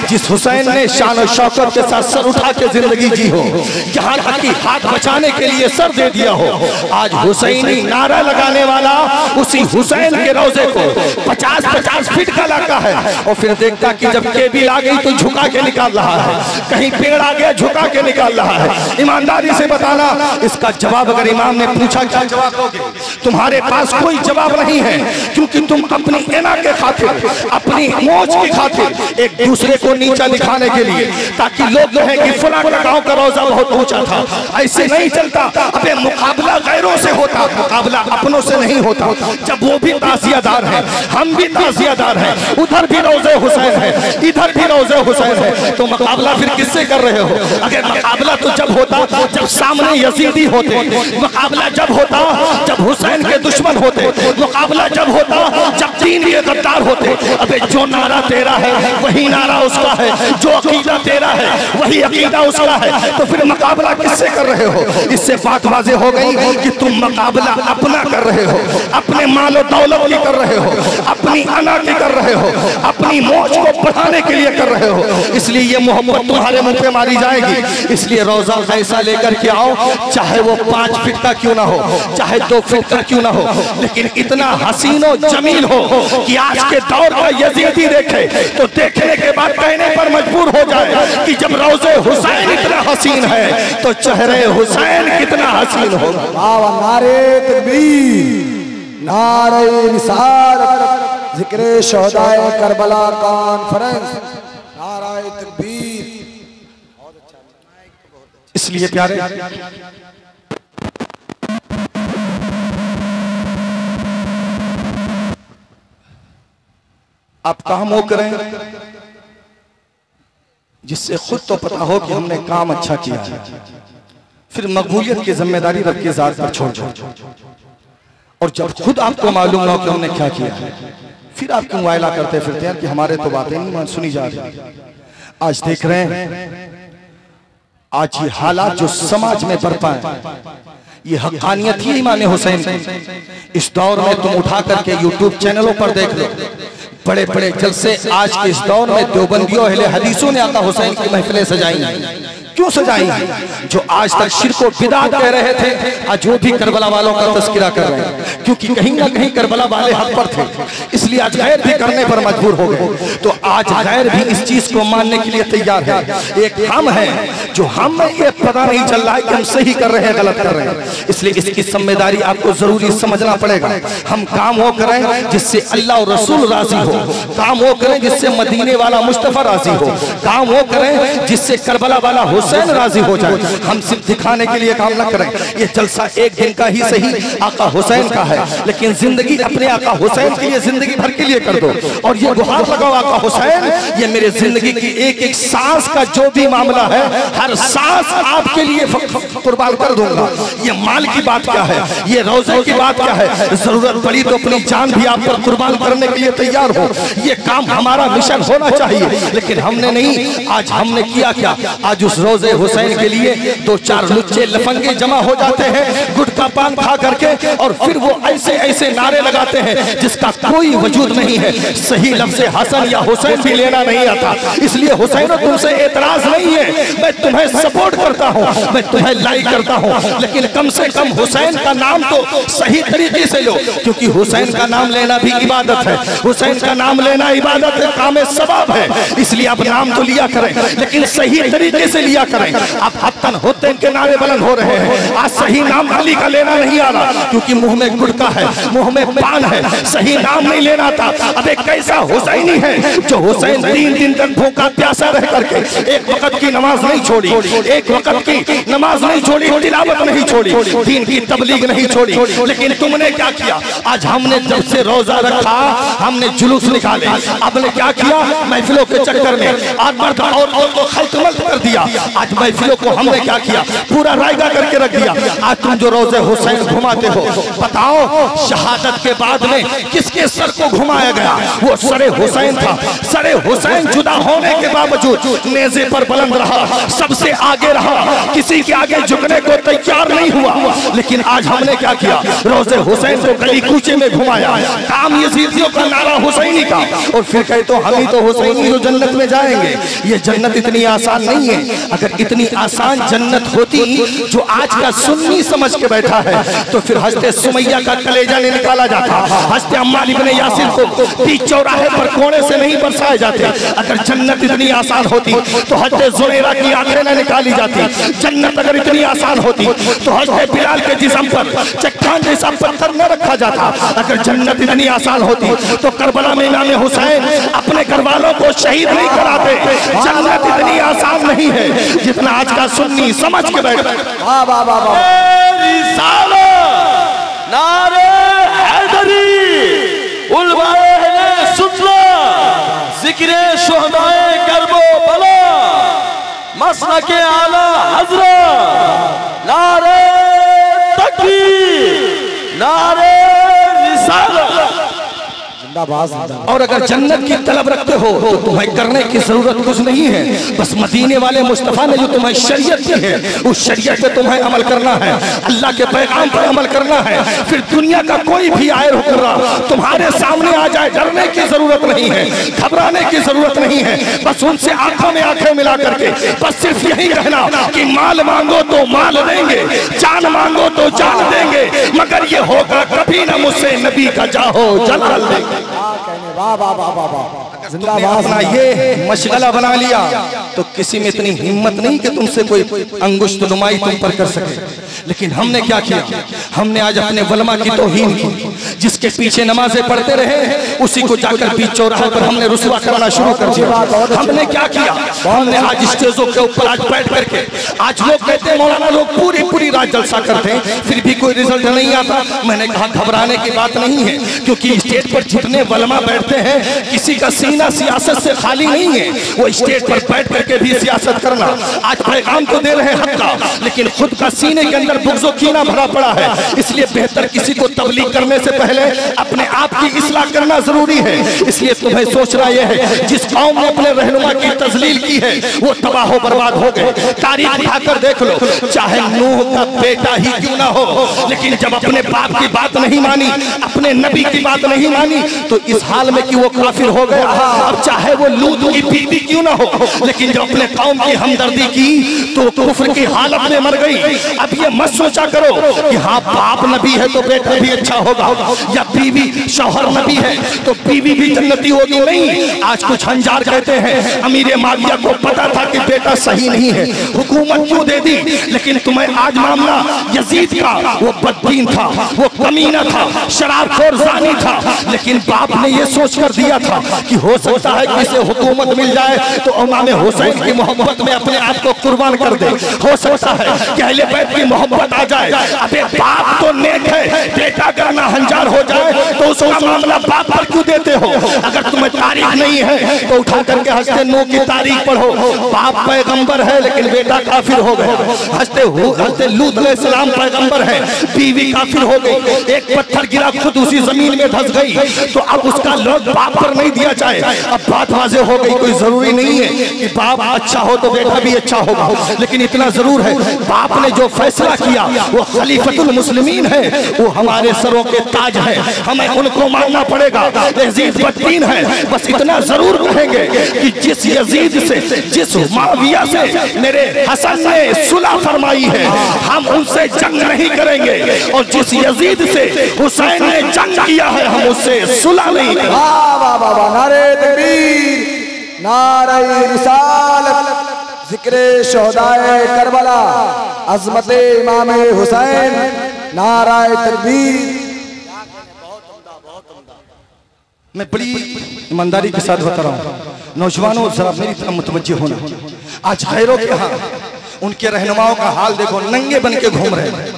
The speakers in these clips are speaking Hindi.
जिस हुसैन ने शान और शौकत के साथ सर उठा के जिंदगी जी हो, जहां तक कि हाथ बचाने के लिए सर दे दिया हो, आज हुसैनी नारा लगाने वाला उसी हुसैन के रोजे को 50-50 फीट का लाका है। और फिर देखता कि जब केबिल आ गई तो झुका के निकाल रहा है, कहीं पेड़ आ गया झुका के निकाल रहा है। ईमानदारी से बताना, इसका जवाब अगर इमाम ने पूछा क्या जवाब दोगे? तुम्हारे पास कोई जवाब नहीं है, क्योंकि तुम अपनी एना के खातिर, अपनी मौज की खातिर एक दूसरे को नीचा दिखाने के लिए, ताकि लोग कहें कि फलां का गांव का रोजा बहुत ऊंचा था। ऐसे नहीं चलता। अबे मुकाबला गैरों से होता, मुकाबला अपनों से नहीं होता। जब वो भी ताजियादार है, हम भी ताजियादार हैं, उधर भी रोजे हुसैन है, इधर भी रोजे हुसैन है, तो मुकाबला फिर किससे कर रहे हो? अगर मुकाबला तो जब होता जब सामने यजीदी होते, मुकाबला जब होता जब हुसैन के दुश्मन होते, मुकाबला जब होता जब दीन के गद्दार होते। अबे जो नारा तेरा है वही नारा उसका है, जो अकीदा तेरा है वही अकीदा उसका है, तो फिर मुकाबला किससे कर रहे हो? इससे बात वाज़ेह हो गई कि तुम मुकाबला अपना कर रहे हो, अपने माल और दौलत की कर रहे हो, अपनी अना की कर रहे हो, अपनी मौज को बढ़ाने के लिए कर रहे हो। इसलिए ये मोहब्बत तुम्हारे मुंह पे मारी जाएगी। इसलिए रोजा ऐसा लेकर के आओ, चाहे वो 5 फीट का क्यों ना हो, चाहे 2 फीट का क्यों ना हो, लेकिन इतना हसीन और जमील हो कि आज के दौर का यजीदी देखे तो देखने के बाद कहने पर मजबूर हो जाए कि जब रोज़े हुसैन इतना हसीन है तो चेहरे हुसैन कितना हसीन होगा। नारे तकबीर, नारे रिसालत, जिक्र शोहदाए करबला कॉन्फ्रेंस, नारे तकबीर। इसलिए प्यारे आप काम वो करें जिससे खुद तो पता हो कि हमने काम अच्छा किया है, फिर मकबूलियत की जिम्मेदारी रब की ज़ात पर छोड़ दो। और जब खुद आपको मालूम ना हो कि हमने क्या किया है, फिर आप क्यों वायला करते फिरते हैं कि हमारे तो बातें नहीं सुनी जा रही। आज देख रहे हैं आज ये हालात जो समाज में बरपा है, ये हक़ानियत ही इमाम हुसैन की। इस दौर में तुम उठा करके यूट्यूब चैनलों पर देख लो, बड़े बड़े जलसे आज के इस दौर में देवबंदियों अहले हदीसों ने आका हुसैन की महफिलें सजाई। क्यों सजाई? जो आज तक शिर्क और बिदअत कह रहे थे, आज वो भी करबला वालों का तज़किरा कर रहे हैं, क्योंकि कहीं ना कहीं करबला वाले हक पर थे, इसलिए आज गैर भी करने पर मजबूर हो गए। तो आज गैर भी इस चीज को मानने के लिए तैयार है। एक हम हैं जो हमें ये पता नहीं चल रहा है कि हम सही कर रहे हैं गलत कर रहे हैं, इसलिए इसकी जिम्मेदारी आपको जरूरी समझना पड़ेगा। हम काम वो करें जिससे अल्लाह और रसूल राजी हो, काम वो करें जिससे मदीने वाला मुस्तफा राजी हो, काम वो करें जिससे करबला वाला हुसैन राजी हो जाए। हम सिर्फ दिखाने के लिए काम न करें। ये जलसा एक दिन का ही सही आका हुसैन का है, लेकिन जिंदगी अपने आका हुसैन के लिए जिंदगी भर के लिए कर दो। और ये गुहार लगाओ आका हुसैन, ये मेरे जिंदगी की एक एक सांस का जो भी मामला है, हर सांस आपके लिए कुर्बान कर दूंगा। ये माल की बात क्या है, ये रोजे की बात क्या है, जरूरत पड़ी तो अपनी जान भी आप पर कुर्बान करने के लिए तैयार हो। ये काम हमारा मिशन होना चाहिए, लेकिन हमने नहीं। आज हमने किया क्या? आज उस रोजे हुसैन के लिए 2-4 लुच्चे लफंगे जमा हो जाते हैं गुटखा पान खा करके, और फिर वो ऐसे ऐसे नारे लगाते हैं जिसका कोई वजूद नहीं है। सही लफ्ज़ हसन या हुसैन भी लेना नहीं आता। इसलिए हुसैन तुमसे एतराज नहीं है, मैं तुम्हें सपोर्ट करता हूँ, मैं तुम्हें लाइक करता हूँ, लेकिन कम से कम हुसैन का नाम तो सही तरीके से लो, क्योंकि हुसैन का नाम लेना भी इबादत है। हुसैन का नाम लेना इबादत है, काम सवाब है। इसलिए आप नाम तो लिया करें, लेकिन सही तरीके से लिया करें। आप हत्तन होते के नारे बुलंद हो रहे हैं। आज सही नाम अली का लेना नहीं आ रहा, क्योंकि मुंह में गुटखा है, मुंह में पान है, सही नाम नहीं लेना था। अब एक कैसा हुसैनी है जो हुसैन 3 दिन तक भूखा प्यासा रह करके एक वक्त की नमाज नहीं छोड़ी, एक वक्त की नमाज नहीं छोड़ी, तिलावत नहीं छोड़ी, दीन की तबलीग नहीं छोड़ी। लेकिन तुमने क्या किया? आज हमने जब से रोजा रखा हमने जुलूस निकाले। आपने क्या किया? महफिलों के चक्कर में आज मर्द और को खल्तमल कर दिया। आज महफिलों को हमने क्या किया, पूरा रायगा करके रख दिया। आज तुम जो रोज़े हुसैन घुमाते हो, बताओ शहादत के बाद में किसके सर को घुमाया गया? वो सरे हुसैन था। सरे हुसैन जुदा होने के बावजूद नेज़े पर बुलंद रहा, सबसे आगे रहा, किसी के आगे झुकने को तैयार नहीं हुआ। लेकिन आज हमने क्या किया? रोज़े हुसैन को गली कूचे में घुमाया, काम यजीदियों का नारा हुसैनी का, और फिर कहे तो हम ही तो हुसैनी जो जन्नत में जाएंगे। ये जन्नत इतनी आसान नहीं है। अगर इतनी आसान जन्नत होती जो आज का सुन्नी समझ के बैठा है, तो फिर हज़रत सुमैया का कलेजा नहीं निकाला जाता, हज़रत अम्मार इब्ने यासिर को बीच चौराहे पर कोने से नहीं बरसाए जाते। अगर जन्नत इतनी आसान होती तो हज़रत ज़ुरैरा की आंखें न निकाली जाती। जन्नत अगर इतनी आसान होती तो हज़रत बिलाल के जिस्म पर चट्टान जैसा पत्थर न रखा जाता। अगर जन्नत इतनी आसान होती तो करबला में इमाम हुसैन अपने घरवालों को शहीद नहीं कराते। जन्नत इतनी आसान नहीं है जितना आज का सुन्नी समझ के बैठा। नारे हैदरी उलमाए सुनला, जिक्रे शुहदाए करबो बला, मसलके आला हज़रत, नारे तकबीर, नारे रिसालत। और अगर जन्नत की तलब रखते हो तो तुम्हें करने की जरूरत कुछ नहीं है, बस मदीने वाले मुस्तफा ने जो तुम्हें शरीयत दी है उस शरीयत पे तुम्हें अमल करना है, अल्लाह के पैगाम पर अमल करना है। फिर दुनिया का कोई भी आए हुक्मरा तुम्हारे सामने आ जाए, डरने की जरूरत नहीं है, घबराने की जरूरत नहीं है। बस उनसे आंखों में आंखें मिला करके बस सिर्फ यही कहना कि माल मांगो तो माल देंगे, जान मांगो तो जान देंगे, मगर ये होगा कभी ना मुझसे नबी का जाहो जलाल देंगे। अपना ये मशगला बना लिया तो किसी में इतनी हिम्मत नहीं कि तुमसे कोई अंगुष्ठ नुमाई तुम पर कर सके। लेकिन हमने क्या किया? हमने आज अपने वलमा की तौहीन की। जिसके पीछे नमाजें पढ़ते रहे उसी को जाकर बीच चौराहे पर हमने रुसवा करना शुरू कर दिया। हमने क्या किया? हमने आज स्टेजों के ऊपर आज बैठ करके, आज लोग कहते हैं मौलाना लोग पूरी रात जलसा करते हैं फिर भी कोई रिजल्ट नहीं आता। मैंने कहा घबराने की बात नहीं है, क्योंकि स्टेज पर जितने वलमा बैठते हैं किसी का सीना सियासत से खाली नहीं है। वो स्टेज पर बैठ करके भी सियासत करना, आज पैगाम तो दे रहे हैं हक का, लेकिन खुद का सीने के अंदर बुग़्ज़ और कीना भरा पड़ा है। इसलिए बेहतर किसी को तबलीग करने से पहले अपने आप की इस्लाह करना जरूरी है। इसलिए तुम्हें सोचना यह है, जिस कौम ने अपने रहनुमा की तजलील की है वो तबाह हो बर्बाद हो गए। तारीख उठाकर देख लो, चाहे नूह का बेटा ही क्यों ना हो, लेकिन जब अपने बाप की बात नहीं मानी, अपने नबी की बात नहीं मानी, तो इस हाल में कि वो काफिर हो गया। अब चाहे वो लूत की बीवी क्यों ना हो, लेकिन जब अपने कौम की हमदर्दी की तो कुफ्र की हालत में मर गई। अब ये मत सोचा करो कि हाँ बाप नबी है तो बेटा भी अच्छा होगा, या बीवी शौहर नबी है तो बीवी भी जन्नती होगी। नहीं, आज कुछ हंजार कहते हैं अमीर माविया को पता था कि बेटा सही नहीं है, हुकूमत क्यों दे दी। लेकिन तुम्हें आज मामला यजीद का, वो बददीन था, वो कमीना था, शराबखोर ज़ानी था, लेकिन बाप ने ये सोच कर दिया था कि हो सकता है कि इसे हुकूमत मिल जाए तो इमाम हुसैन की मोहब्बत में अपने आप को कुर्बान कर दे। हो सकता है कि अहले बैत की मोहब्बत आ जाए। अबे बाप तो नेक है, बेटा करना हंजार हो जाए तो उसका मामला बाप पर क्यों देते हो? अगर तुम्हें तारीख नहीं है तो उठा करके हज़रत नूह की तारीख पढ़ो। बाप पैगंबर है लेकिन बेटा काफिर हो गया। हज़रत लूत अलैहिस्सलाम पैगंबर है, बीवी काफिर हो गई, एक पत्थर गिरा खुद उसी जमीन में धंस गई, तो अब उसका लोग बाप पर नहीं दिया जाए। अब बात वाज़ेह हो गई, कोई जरूरी नहीं है कि बाप अच्छा हो तो बेटा भी अच्छा होगा, लेकिन इतना जरूर है बाप ने जो फैसला किया वो खलीफतुल मुस्लिमीन है, वो हमारे सरों के ताज है, हमें उनको मानना पड़ेगा। यजीद बददीन है, बस इतना जरूर कहेंगे कि जिस यजीद से, जिस मुआविया से मेरे हसन ने सुलह फरमाई है, हम उनसे जंग नहीं करेंगे, और जिस यजीद से हुसैन ने जंग किया है हम उससे सुलह नहीं करेंगे। नारे तकबीर, नारे रिसालत, जिक्रे शोहदाए करबला, अज़मते इमाम हुसैन, नारे तकबीर। मैं बड़ी ईमानदारी के साथ बता रहा हूँ, नौजवानों जरा मेरी तरफ मुतवज्जो होना। आज गैरों के यहाँ उनके रहनुमाओं का हाल देखो, नंगे बन के घूम रहे हैं,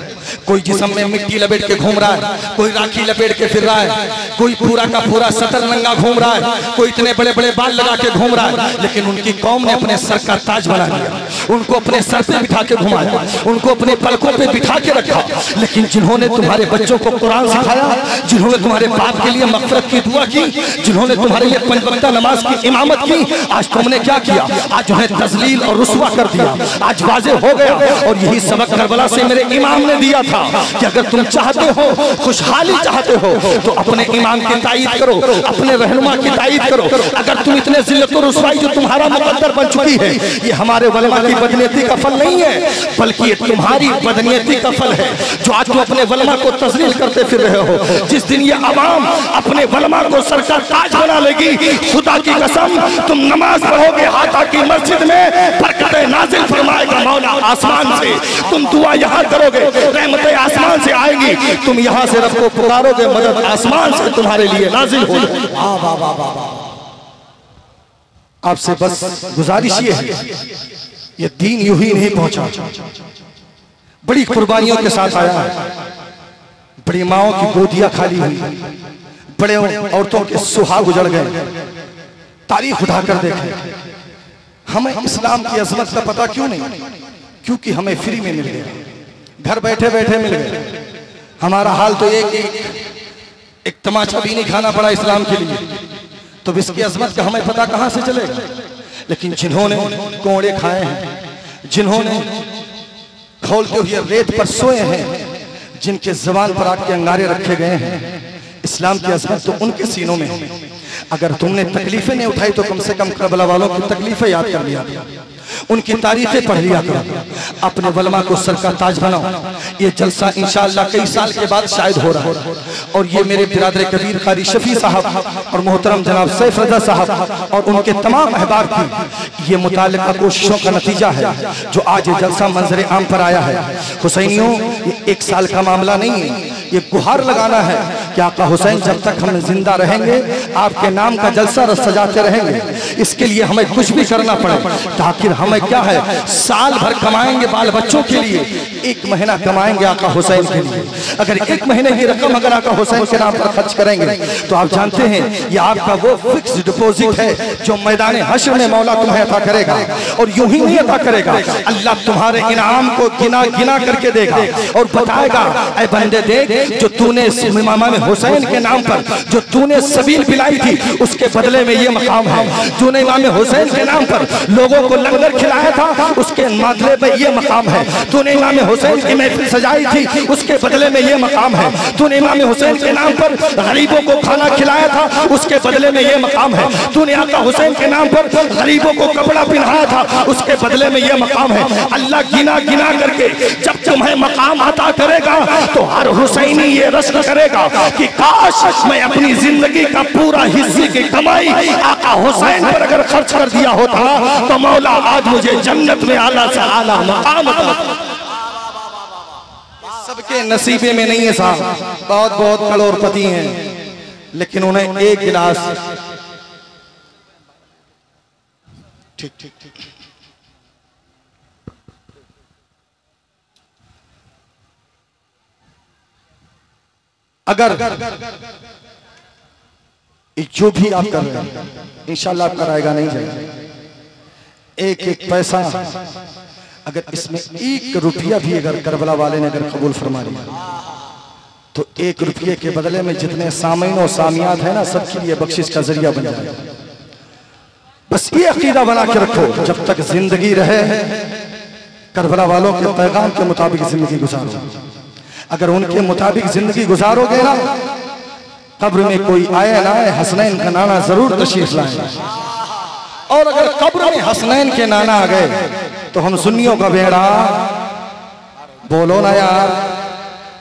कोई जिस्म में मिट्टी लपेट के घूम रहा है, कोई राखी लपेट के फिर रहा है, कोई पूरा का पूरा सतर नंगा घूम रहा है, कोई इतने बड़े बड़े बाल लगा के घूम रहा है। लेकिन उनकी कौम ने अपने सर का ताज बना लिया, उनको अपने सर पे बिठा के घुमाया, उनको अपने पलकों पे बिठा के रखा। लेकिन जिन्होंने तुम्हारे बच्चों को कुरान सिखाया, जिन्होंने तुम्हारे बाप के लिए मग़फ़िरत की दुआ की, जिन्होंने तुम्हारे लिए 5 वक़्ता नमाज की इमामत की, आज तुमने क्या किया? आज उन्हें तज़लील और रुस्वा कर दिया। आज वाज़े हो गया। और यही सबक करबला से मेरे इमाम ने दिया था कि अगर तुम चाहते हो, खुशहाली चाहते हो, तो अपने इमाम की ताईद करो, अपने रहनुमा की ताईद करो। अगर तुम इतने जिल्लत और रुसवाई जो तुम्हारा मुकद्दर बन चुकी है, ये हमारे वलमा की बदनीयती का फल नहीं है, बल्कि ये तुम्हारी बदनीयती का फल है जो आज तुम अपने वलमा को तज़लील करते फिर रहे हो। जिस दिन ये अवाम अपने वलमा को सर का ताज बना लेगी, खुदा की कसम तुम नमाज पढ़ोगे, हाथा की मस्जिद में बरकतें नाजिल फरमाएगा मौला आसमान से। तुम दुआ यहाँ करोगे, रहमतें आसमान से आएगी, तुम यहाँ से रब को पुकारोगे, मदद आसमान से तुम्हारे लिए नाजिल होगी। आपसे बस गुजारिश ये है, ये दीन यूं ही नहीं पहुंचा, बड़ी कुर्बानियों के साथ आया है। बड़ी माओं की गोदियां खाली हुई, बड़े औरतों के सुहाग उजड़ गए। तारीख उठाकर देखें, हमें इस्लाम की अजमत का पता क्यों नहीं? क्योंकि हमें फ्री में मिल गया, घर बैठे बैठे मिल गए। हमारा हाल तो एक तमाचा भी नहीं खाना पड़ा इस्लाम के लिए, तो इसकी अजमत का हमें पता कहां से चलेगा? लेकिन जिन्होंने कोड़े खाए हैं, जिन्होंने खोलते हुए रेत पर सोए हैं, जिनके ज़बान पर आग के अंगारे रखे गए हैं, इस्लाम की अजमत तो उनके सीनों में है। अगर तुमने तकलीफें नहीं उठाई तो कम से कम करबला वालों की तकलीफें याद कर लिया, उनकी तारीखें पढ़ लिया करो, अपने वलमा को सर का ताज बनाओ। ये जलसा इंशाअल्लाह कई साल के बाद शायद हो रहा है। और ये मेरे बिरादर कबीर कारी शफी साहब और मोहतरम जनाब सैफ रजा साहब और उनके तमाम अहबाब की ये मुतालिका कोशिशों का नतीजा है जो आज ये जलसा मंजर आम पर आया है। हुसैनियों, ये 1 साल का मामला नहीं है, ये गुहार लगाना है कि आका हुसैन जब तक हम जिंदा रहेंगे आपके नाम का जलसा सजाते रहेंगे। इसके लिए हमें कुछ भी करना पड़े, ताकि हमें क्या है, साल भर कमाएंगे बाल बच्चों के लिए, 1 महीना कमाएंगे आका हुसैन के लिए। अगर 1 महीने की रकम अगर आका हुसैन के नाम पर खर्च करेंगे तो आप जानते हैं ये आपका वो फिक्स डिपॉजिट है जो मैदान हश्र में मौला तुम्हें अता करेगा। और यूं ही नहीं अता करेगा, अल्लाह तुम्हारे इनाम को गिना गिना करके देगा और बताएगा, ऐ बंदे देख, जो तूने इमाम हुसैन के नाम पर जो तूने सबील पिलाई थी, उसके बदले में ये मकाम है। तूने इमाम हुसैन के नाम पर लोगों को लंगर खिलाया था, उसके बदले में ये मकाम है। तूने इमाम हुसैन की महफिल सजाई थी, उसके बदले में ये मकाम है। तूने इमाम हुसैन के नाम पर गरीबों को खाना खिलाया था, उसके बदले में ये मकाम है। तूने आका हुसैन के नाम पर गरीबों को कपड़ा पहनाया था, उसके बदले में ये मकाम है। अल्लाह गिना गिना करके जब तुम्हें मकाम अता करेगा तो हर हुसैनी ये रस्म करेगा कि काश मैं अपनी जिंदगी का पूरा हिस्से की कमाई आका हुसैन पर अगर खर्च कर दिया होता तो मौला आज मुझे जन्नत में आला से आला मकाम अता। सबके नसीबे में नहीं है साहब, बहुत बहुत करोड़पति हैं, लेकिन उन्हें 1 गिलास ठीक ठीक ठीक अगर जो भी आप कर रहे हैं इंशाल्लाह आपका रहेगा नहीं जाएगा। 1-1 पैसा अगर इसमें 1 रुपया भी अगर करबला वाले ने अगर कबूल फरमा लिया तो 1 रुपये के बदले में जितने सामीन और सामियात है ना, सबके लिए बख्शिश का जरिया बन जाएगा। बस ये अकीदा बना के रखो, जब तक जिंदगी रहे करबला वालों के पैगाम के मुताबिक जिंदगी गुजारो। अगर उनके मुताबिक जिंदगी गुजारोगे ना, कब्र में कोई आए ना आए, हसनैन का नाना जरूर तशरीफ लाए। और अगर कब्र में हसनैन के नाना आ गए तो हम सुन्नियों का बेड़ा, बोलो ना यार,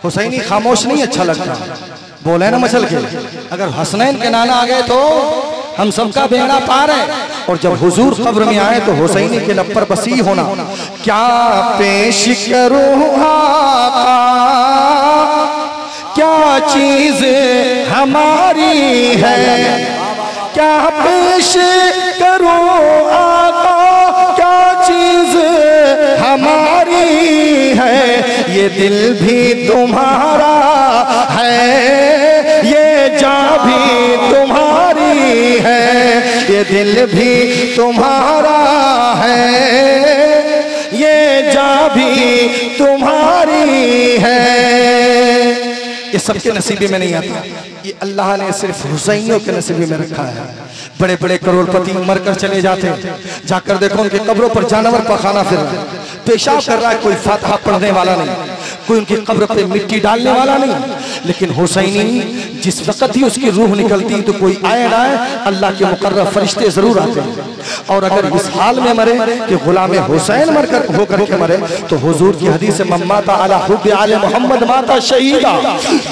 हुसैनी खामोश नहीं अच्छा लगता, बोले ना मचल के। अगर हसनैन के नाना आ गए तो हम सबका बेड़ा पार है। और जब हुजूर कब्र में आए तो हुसैनी के लब पर बसी होना, क्या पेश करूं आका, क्या चीज हमारी है, क्या पेश करूं आका, क्या चीज हमारी है। ये दिल भी तुम्हारा है, ये जान भी तुम्हारी है, ये दिल भी तुम्हारा है, ये जान भी तुम्हारी है। ये सबके नसीबे में नहीं आता, ये अल्लाह ने सिर्फ हुसैनियों के नसीबे में रखा है। बड़े बड़े करोड़पति मरकर चले जाते, जाकर देखो उनके कब्रों पर जानवर पखाना फिर रहा है, पेशाब कर रहा है, कोई फातिहा पढ़ने वाला नहीं, कोई उनकी कब्र पे मिट्टी डालने वाला नहीं। लेकिन हुसैनी जिस वक्त ही उसकी रूह निकलती तो कोई आए ना आए, अल्लाह के मुकर्रब फरिश्ते जरूर आते हैं। और अगर इस हाल में मरे कि गुलाम हुसैन मरकर होकर के मरे तो हुजूर की हदीस में माता अला हुब्बे आले मोहम्मद माता शहीदा,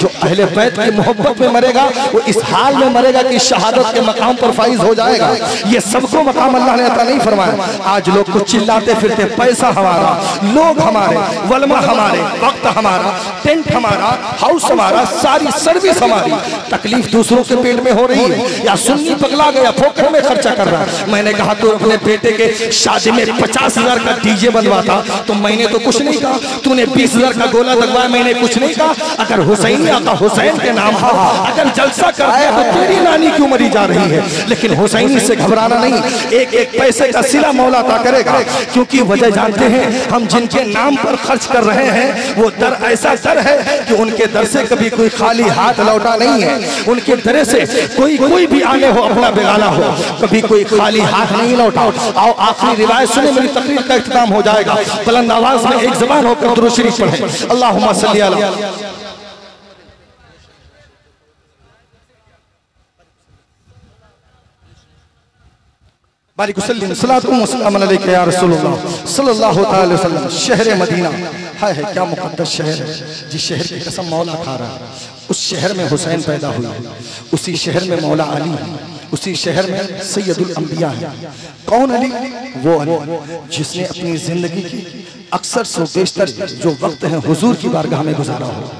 जो अहले बैत की मोहब्बत में मरेगा वो इस हाल में मरेगा कि शहादत के मकाम पर फाइज हो जाएगा। ये सबको मकाम अल्लाह ने अता नहीं फरमाया। आज लोग कुछ चिल्लाते फिरते, पैसा हमारा, लोग हमारे, वलमा हमारे, वक्त हमारा, टेंट हमारा, हाउस हमारा, सारी सर्विस हमारी, तकलीफ दूसरों के पेट में हो रही है। या सुन्नी पगला गया फोकट में खर्चा कर रहा है। मैंने कहा तो अपने बेटे के शादी में 50,000 का डीजे बनवाता तो मैंने तो कुछ नहीं कहा, तूने 20,000 का गोला लगवाया, मैंने कुछ नहीं कहा। अगर हुसैनी आका हुसैन के नाम पर अगर जलसा कर दिया तो तेरी नानी क्यों मरी जा रही है। लेकिन हुसैनी से घबराना नहीं, एक एक पैसे का सिला मौला अता करेगा, क्योंकि वजह जानते हैं हम जिनके नाम पर खर्च कर रहे हैं वो दर ऐसा दर है कि उनके दर से कभी कोई खाली हाथ लौटा नहीं है। उनके दर से कोई भी आने हो, अपना बेगाना हो, कभी कोई खाली हाथ नहीं लौटा। आओ आखिरी रिवायत सुने, मेरी तकरीर का इख्तिताम हो जाएगा। बुलंद आवाज में एक ज़बान होकर दुरूद शरीफ पढ़ें, अल्लाहुम्मा सल्ली अला। शहर मदीना है क्या मुकद्दस शहर है, जिस शहर की कसम मौला खा रहा है। उस शहर में हुसैन पैदा हुए, उसी शहर में मौला अली है, उसी शहर में सैयदुल अंबिया है। कौन अली? वो अली जिसने अपनी जिंदगी की अक्सर सो बेशतर जो वक्त है हुजूर की बारगाह में गुजारा हो,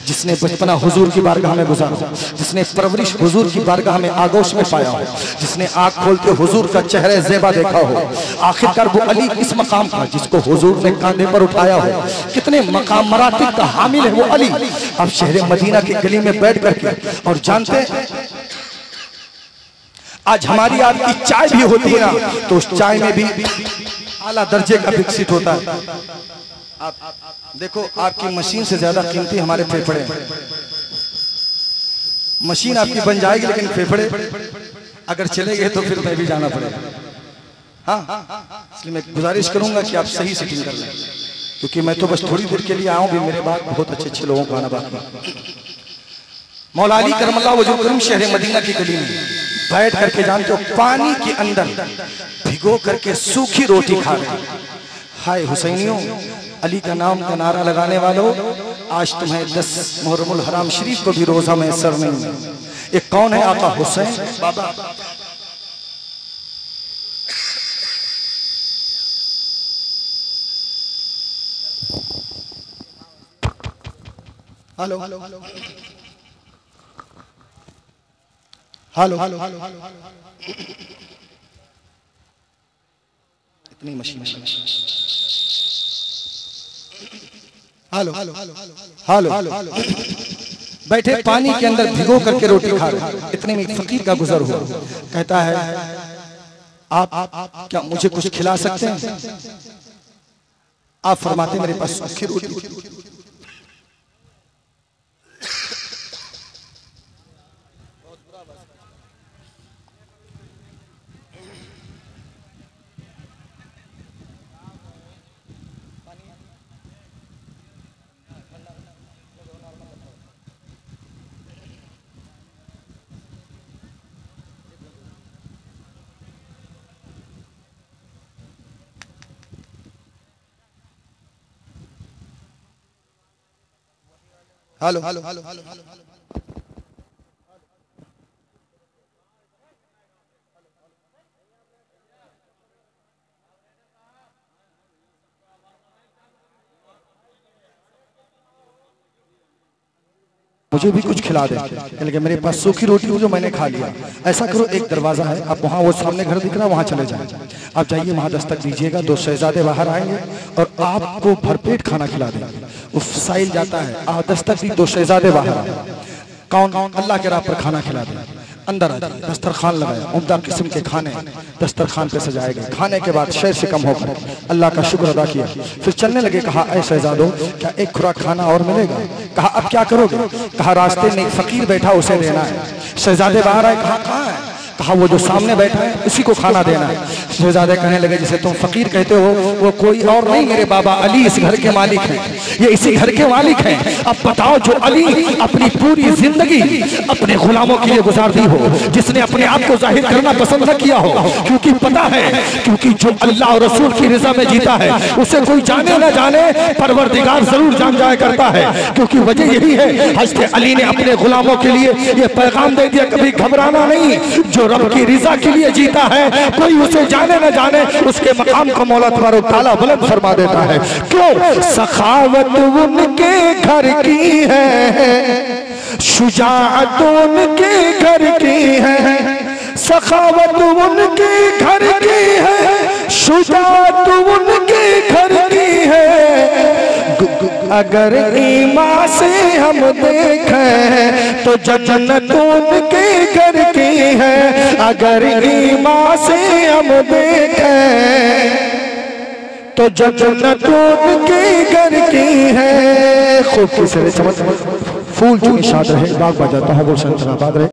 जिसने बचपना हुजूर की बारगाह में गुजारा हो, जिसने परवरिश हुजूर की बारगाह में आगोश में पाया हो, जिसने आंख खोलते हुजूर का चेहरे ज़ेबा देखा हो। आखिरकार वो अली इस मकाम का जिसको हुजूर ने कांधे पर उठाया हो, कितने मकाम मरातिब का हामिल है वो अली। अब शहर मदीना की गली में बैठ करके, और जानते आज हमारी आपकी चाय भी होती है ना, तो उस चाय में भी आला दर्जे का विकसित होता है। आप देखो, आपकी मशीन से ज्यादा कीमती हमारे फेफड़े हैं। मशीन आपकी बन जाएगी लेकिन फेफड़े अगर चले गए तो फिर मैं भी जाना पड़ेगा। हाँ, इसलिए मैं गुजारिश करूंगा कि आप सही सेटिंग कर लें, क्योंकि मैं तो बस थोड़ी देर के लिए आऊं भी, मेरे बाद बहुत अच्छे अच्छे लोगों का आना बाकी। मौला अली करमल्लाह वजह करीम शहर मदीना की गली में बैठ करके, जानते हो, पानी के अंदर भिगो करके सूखी रोटी खा रहे। हाय हुसैनियों, अली का नाम का नारा लगाने वालों, आज तुम्हें 10 मुहर्रमुल हराम शरीफ को भी रोजा में सर नहीं। ये कौन है? आका हुसैन बाबा। हेलो हेलो हेलो इतनी मशीन। हेलो हेलो बैठे पानी के अंदर भिगो करके रोटी खा रहे। इतने में एक फकीर का गुजर हुआ, कहता है आप क्या मुझे कुछ खिला सकते हैं? आप फरमाते मेरे पास सूखी रोटी। Hello hello hello hello hello मुझे भी कुछ खिला दे, लेकिन मेरे पास सूखी रोटी हो जो मैंने खा लिया। ऐसा करो, एक दरवाजा है, आप वहाँ, वो सामने घर दिख रहा है, वहाँ चले जाएं। आप जाइए, वहाँ दस्तक दीजिएगा, 2 शहजादे बाहर आएंगे और आपको भरपेट खाना खिला देंगे। उफ साइल जाता है, दस्तक दी, 2 शहजादे बाहर। कौन? अल्लाह के राह पर खाना खिला दे। अंदर आ जाए, दस्तरखान लगाया, उम्दा किस्म के खाने दस्तरखान पे सजाए गए। खाने के बाद शेर से कम होकर अल्लाह का शुक्र अदा किया, फिर चलने लगे। कहा ऐ शहजादो, क्या एक खुराक खाना और मिलेगा? कहा अब क्या करोगे? कहा रास्ते में एक फकीर बैठा, उसे देना है। शहजादे बाहर आए, कहा कहाँ है? कहा वो जो सामने बैठा है उसी को खाना देना है। शहजादे कहने लगे जिसे तुम फकीर कहते हो वो कोई और नहीं, मेरे बाबा अली इस घर के मालिक हैं, ये इसी घर के मालिक हैं। अब बताओ, जो अली अपनी पूरी जिंदगी अपने गुलामों के लिए गुजार दी हो, जिसने अपने आप को जाहिर करना पसंद न किया हो, क्योंकि पता है, क्योंकि जो अल्लाह और रसूल की रजा में जीता है उसे कोई जाने न जाने परवरदिगार जरूर जान जाया करता है। क्योंकि वजह यही है, हज़रत अली ने अपने गुलामों के लिए ये पैगाम दे दिया, कभी घबराना नहीं। जो रब की रिजा के लिए जीता है, कोई उसे जाने न जाने उसके मकाम को मौला तबारक व तआला बुलंद फरमा देता है। क्यों? सखावत उनके घर की है, शुजाअत उनके घर की है, सखावत उनके घर की है, शुजाअत उनके घर की है। अगर ईमान से हम देखें तो जन्नत उनके घर की है, अगर ईमान से हम देखें तो जन्नत उनके घर की है। खूब से समझ फूल चूनी शाद रहे, बाग बजाता है वो संतरा बाद रहे।